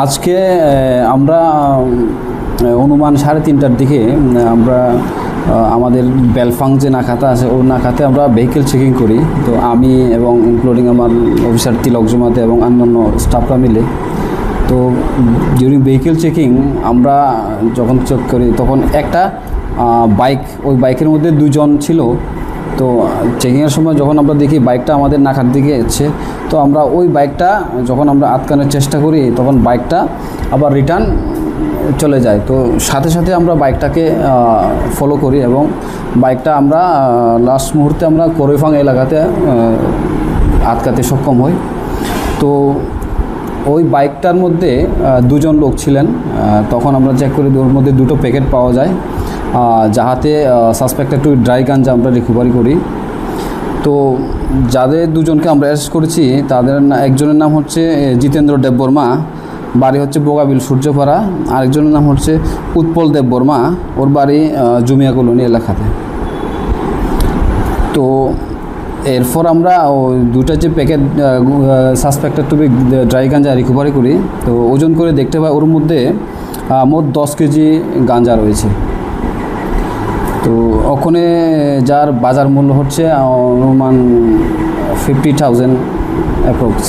আজকে আমরা অনুমান 3:30টার দিকে আমরা আমাদের বেলফাং যে নাকাতা আছে ওই নাকাতে আমরা ভেহিকেল চেকিং করি। তো আমি এবং ইনক্লুডিং আমার অফিসার তিলক জমাতে এবং অন্যান্য স্টাফরা মিলে, তো ডিউরিং ভেহিকেল চেকিং আমরা যখন চেক করি তখন একটা বাইক, ওই বাইকের মধ্যে 2 জন ছিল। তো চেকিংয়ের সময় যখন আমরা দেখি বাইকটা আমাদের নাকার দিকে যাচ্ছে, তো আমরা ওই বাইকটা যখন আমরা আটকানোর চেষ্টা করি তখন বাইকটা আবার রিটার্ন চলে যায়। তো সাথে সাথে আমরা বাইকটাকে ফলো করি এবং বাইকটা আমরা লাস্ট মুহূর্তে আমরা কোরেফাং এলাকাতে আটকাতে সক্ষম হই। তো ওই বাইকটার মধ্যে 2 জন লোক ছিলেন। তখন আমরা চেক করি ওর মধ্যে 2টো প্যাকেট পাওয়া যায়, যাহাতে সাসপেক্টেড টু ড্রাই গাঞ্জা আমরা রিকভারি করি। তো যাদের 2 জনকে আমরা অ্যারেস্ট করেছি তাদের একজনের নাম হচ্ছে জিতেন্দ্র দেববর্মা, বাড়ি হচ্ছে বোগাবিল সূর্যপাড়া। আরেকজনের নাম হচ্ছে উৎপল দেববর্মা, ওর বাড়ি জুমিয়া কলোনি এলাকাতে। তো এরপর আমরা ওই 2টা যে packet suspected to be dry ganja recovery করি। তো ওজন করে দেখতে পাই ওর মধ্যে মোট 10 কেজি গাঞ্জা রয়েছে। তো ওখানে যার বাজার মূল্য হচ্ছে অনুমান 50,000 অ্যাপ্রক্স।